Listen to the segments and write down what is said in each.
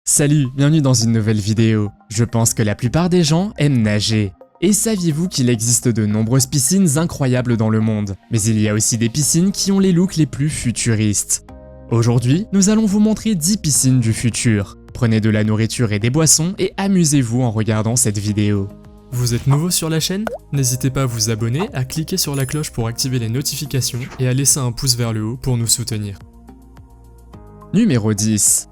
Salut, bienvenue dans une nouvelle vidéo. Je pense que la plupart des gens aiment nager. Et saviez-vous qu'il existe de nombreuses piscines incroyables dans le monde? Mais il y a aussi des piscines qui ont les looks les plus futuristes. Aujourd'hui, nous allons vous montrer 10 piscines du futur. Prenez de la nourriture et des boissons et amusez-vous en regardant cette vidéo. Vous êtes nouveau sur la chaîne? N'hésitez pas à vous abonner, à cliquer sur la cloche pour activer les notifications et à laisser un pouce vers le haut pour nous soutenir. Numéro 10.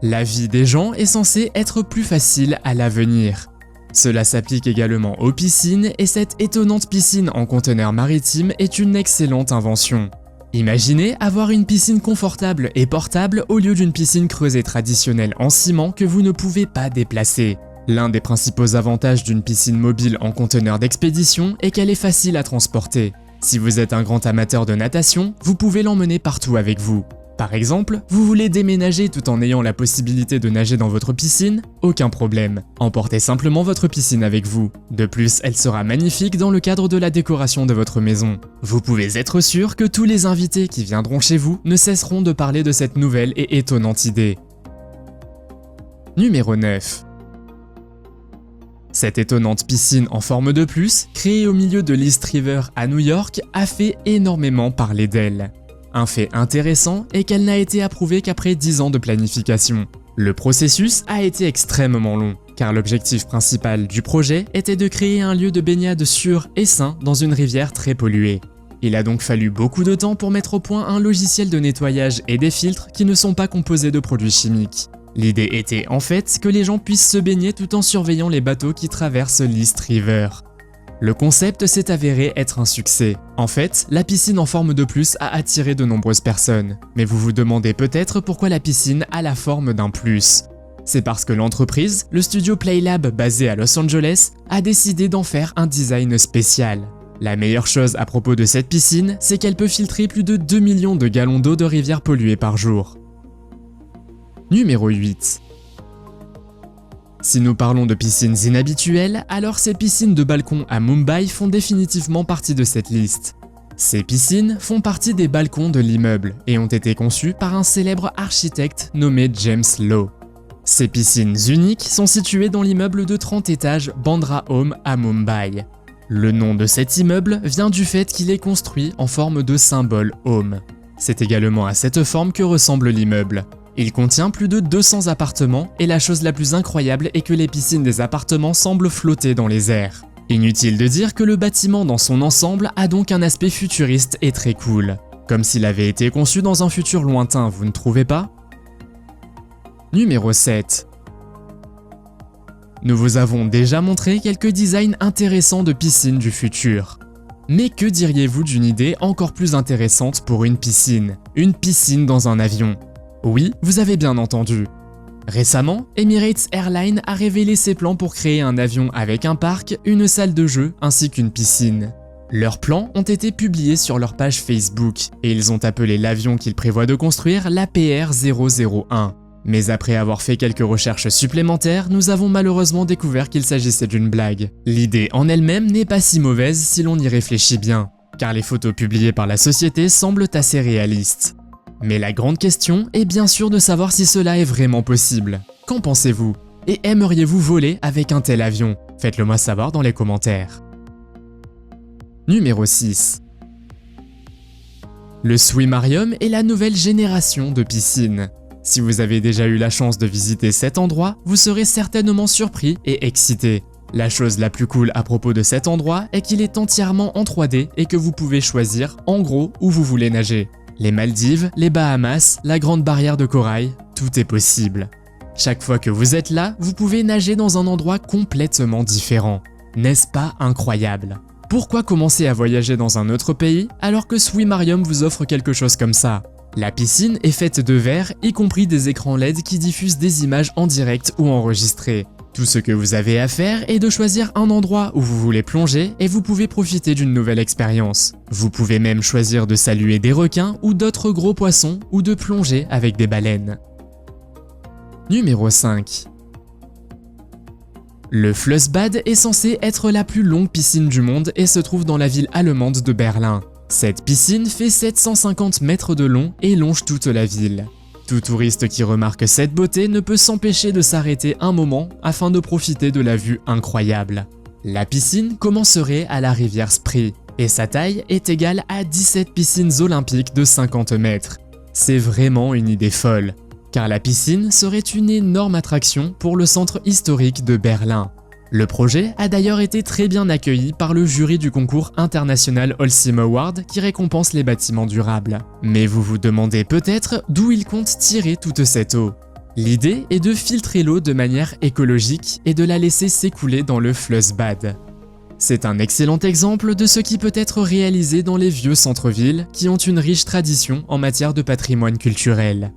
La vie des gens est censée être plus facile à l'avenir. Cela s'applique également aux piscines et cette étonnante piscine en conteneur maritime est une excellente invention. Imaginez avoir une piscine confortable et portable au lieu d'une piscine creusée traditionnelle en ciment que vous ne pouvez pas déplacer. L'un des principaux avantages d'une piscine mobile en conteneur d'expédition est qu'elle est facile à transporter. Si vous êtes un grand amateur de natation, vous pouvez l'emmener partout avec vous. Par exemple, vous voulez déménager tout en ayant la possibilité de nager dans votre piscine? Aucun problème. Emportez simplement votre piscine avec vous. De plus, elle sera magnifique dans le cadre de la décoration de votre maison. Vous pouvez être sûr que tous les invités qui viendront chez vous ne cesseront de parler de cette nouvelle et étonnante idée. Numéro 9. Cette étonnante piscine en forme de plus, créée au milieu de l'East River à New York, a fait énormément parler d'elle. Un fait intéressant est qu'elle n'a été approuvée qu'après 10 ans de planification. Le processus a été extrêmement long, car l'objectif principal du projet était de créer un lieu de baignade sûr et sain dans une rivière très polluée. Il a donc fallu beaucoup de temps pour mettre au point un logiciel de nettoyage et des filtres qui ne sont pas composés de produits chimiques. L'idée était en fait que les gens puissent se baigner tout en surveillant les bateaux qui traversent l'East River. Le concept s'est avéré être un succès. En fait, la piscine en forme de plus a attiré de nombreuses personnes. Mais vous vous demandez peut-être pourquoi la piscine a la forme d'un plus. C'est parce que l'entreprise, le studio Playlab basé à Los Angeles, a décidé d'en faire un design spécial. La meilleure chose à propos de cette piscine, c'est qu'elle peut filtrer plus de 2 millions de gallons d'eau de rivière polluée par jour. Numéro 8. Si nous parlons de piscines inhabituelles, alors ces piscines de balcon à Mumbai font définitivement partie de cette liste. Ces piscines font partie des balcons de l'immeuble et ont été conçues par un célèbre architecte nommé James Lowe. Ces piscines uniques sont situées dans l'immeuble de 30 étages Bandra Home à Mumbai. Le nom de cet immeuble vient du fait qu'il est construit en forme de symbole Home. C'est également à cette forme que ressemble l'immeuble. Il contient plus de 200 appartements et la chose la plus incroyable est que les piscines des appartements semblent flotter dans les airs. Inutile de dire que le bâtiment dans son ensemble a donc un aspect futuriste et très cool. Comme s'il avait été conçu dans un futur lointain, vous ne trouvez pas? Numéro 7. Nous vous avons déjà montré quelques designs intéressants de piscines du futur. Mais que diriez-vous d'une idée encore plus intéressante pour une piscine? Une piscine dans un avion. Oui, vous avez bien entendu. Récemment, Emirates Airlines a révélé ses plans pour créer un avion avec un parc, une salle de jeu ainsi qu'une piscine. Leurs plans ont été publiés sur leur page Facebook et ils ont appelé l'avion qu'ils prévoient de construire l'APR 001. Mais après avoir fait quelques recherches supplémentaires, nous avons malheureusement découvert qu'il s'agissait d'une blague. L'idée en elle-même n'est pas si mauvaise si l'on y réfléchit bien, car les photos publiées par la société semblent assez réalistes. Mais la grande question est bien sûr de savoir si cela est vraiment possible. Qu'en pensez-vous? Et aimeriez-vous voler avec un tel avion? Faites-le moi savoir dans les commentaires. Numéro 6. Le Swimarium est la nouvelle génération de piscines. Si vous avez déjà eu la chance de visiter cet endroit, vous serez certainement surpris et excité. La chose la plus cool à propos de cet endroit est qu'il est entièrement en 3D et que vous pouvez choisir en gros où vous voulez nager. Les Maldives, les Bahamas, la Grande Barrière de Corail, tout est possible. Chaque fois que vous êtes là, vous pouvez nager dans un endroit complètement différent. N'est-ce pas incroyable? Pourquoi commencer à voyager dans un autre pays alors que Swimarium vous offre quelque chose comme ça? La piscine est faite de verre, y compris des écrans LED qui diffusent des images en direct ou enregistrées. Tout ce que vous avez à faire est de choisir un endroit où vous voulez plonger et vous pouvez profiter d'une nouvelle expérience. Vous pouvez même choisir de saluer des requins ou d'autres gros poissons ou de plonger avec des baleines. Numéro 5. Le Flossbad est censé être la plus longue piscine du monde et se trouve dans la ville allemande de Berlin. Cette piscine fait 750 mètres de long et longe toute la ville. Tout touriste qui remarque cette beauté ne peut s'empêcher de s'arrêter un moment afin de profiter de la vue incroyable. La piscine commencerait à la rivière Spree et sa taille est égale à 17 piscines olympiques de 50 mètres. C'est vraiment une idée folle, car la piscine serait une énorme attraction pour le centre historique de Berlin. Le projet a d'ailleurs été très bien accueilli par le jury du concours international Holcim Award qui récompense les bâtiments durables. Mais vous vous demandez peut-être d'où ils comptent tirer toute cette eau. L'idée est de filtrer l'eau de manière écologique et de la laisser s'écouler dans le Flussbad. C'est un excellent exemple de ce qui peut être réalisé dans les vieux centres-villes qui ont une riche tradition en matière de patrimoine culturel.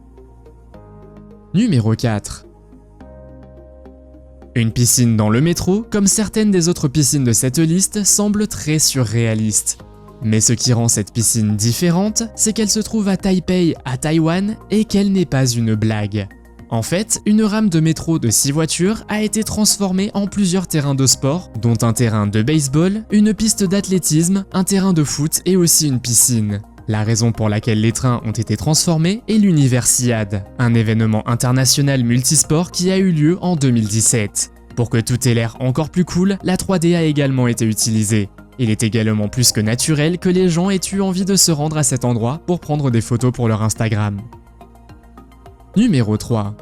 Numéro 4. Une piscine dans le métro, comme certaines des autres piscines de cette liste, semble très surréaliste. Mais ce qui rend cette piscine différente, c'est qu'elle se trouve à Taipei, à Taïwan, et qu'elle n'est pas une blague. En fait, une rame de métro de 6 voitures a été transformée en plusieurs terrains de sport, dont un terrain de baseball, une piste d'athlétisme, un terrain de foot et aussi une piscine. La raison pour laquelle les trains ont été transformés est l'Universiade, un événement international multisport qui a eu lieu en 2017. Pour que tout ait l'air encore plus cool, la 3D a également été utilisée. Il est également plus que naturel que les gens aient eu envie de se rendre à cet endroit pour prendre des photos pour leur Instagram. Numéro 3.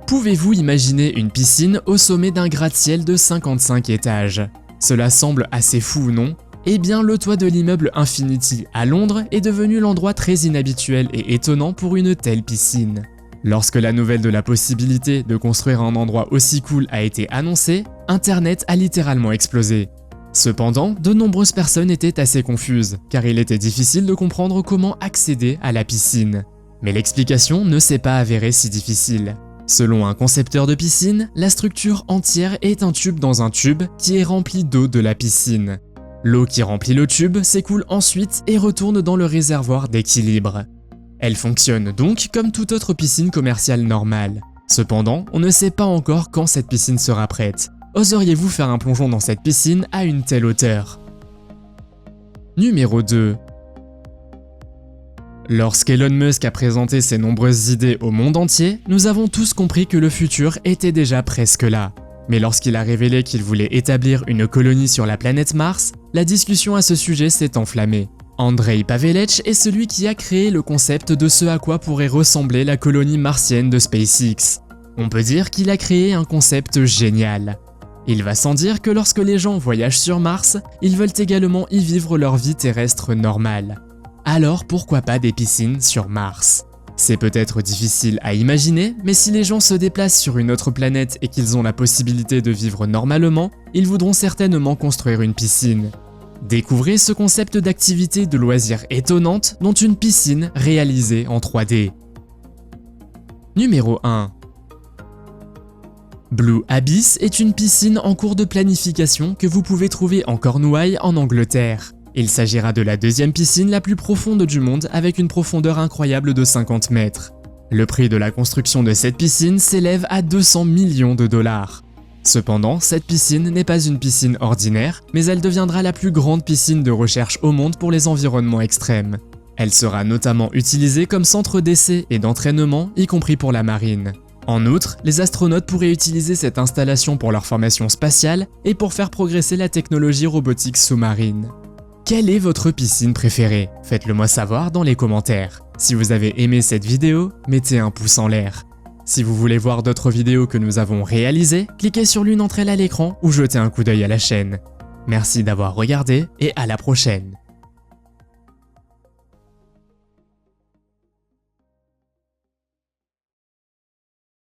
Pouvez-vous imaginer une piscine au sommet d'un gratte-ciel de 55 étages? Cela semble assez fou, non? Eh bien, le toit de l'immeuble Infinity à Londres est devenu l'endroit très inhabituel et étonnant pour une telle piscine. Lorsque la nouvelle de la possibilité de construire un endroit aussi cool a été annoncée, Internet a littéralement explosé. Cependant, de nombreuses personnes étaient assez confuses, car il était difficile de comprendre comment accéder à la piscine. Mais l'explication ne s'est pas avérée si difficile. Selon un concepteur de piscine, la structure entière est un tube dans un tube qui est rempli d'eau de la piscine. L'eau qui remplit le tube s'écoule ensuite et retourne dans le réservoir d'équilibre. Elle fonctionne donc comme toute autre piscine commerciale normale. Cependant, on ne sait pas encore quand cette piscine sera prête. Oseriez-vous faire un plongeon dans cette piscine à une telle hauteur? Numéro 2. Lorsqu'Elon Musk a présenté ses nombreuses idées au monde entier, nous avons tous compris que le futur était déjà presque là. Mais lorsqu'il a révélé qu'il voulait établir une colonie sur la planète Mars, la discussion à ce sujet s'est enflammée. Andrej Pavelec est celui qui a créé le concept de ce à quoi pourrait ressembler la colonie martienne de SpaceX. On peut dire qu'il a créé un concept génial. Il va sans dire que lorsque les gens voyagent sur Mars, ils veulent également y vivre leur vie terrestre normale. Alors pourquoi pas des piscines sur Mars? C'est peut-être difficile à imaginer, mais si les gens se déplacent sur une autre planète et qu'ils ont la possibilité de vivre normalement, ils voudront certainement construire une piscine. Découvrez ce concept d'activité de loisirs étonnante dont une piscine réalisée en 3D. Numéro 1. Blue Abyss est une piscine en cours de planification que vous pouvez trouver en Cornouailles en Angleterre. Il s'agira de la deuxième piscine la plus profonde du monde avec une profondeur incroyable de 50 mètres. Le prix de la construction de cette piscine s'élève à 200 millions de dollars. Cependant, cette piscine n'est pas une piscine ordinaire, mais elle deviendra la plus grande piscine de recherche au monde pour les environnements extrêmes. Elle sera notamment utilisée comme centre d'essai et d'entraînement, y compris pour la marine. En outre, les astronautes pourraient utiliser cette installation pour leur formation spatiale et pour faire progresser la technologie robotique sous-marine. Quelle est votre piscine préférée? Faites-le moi savoir dans les commentaires. Si vous avez aimé cette vidéo, mettez un pouce en l'air. Si vous voulez voir d'autres vidéos que nous avons réalisées, cliquez sur l'une d'entre elles à l'écran ou jetez un coup d'œil à la chaîne. Merci d'avoir regardé et à la prochaine.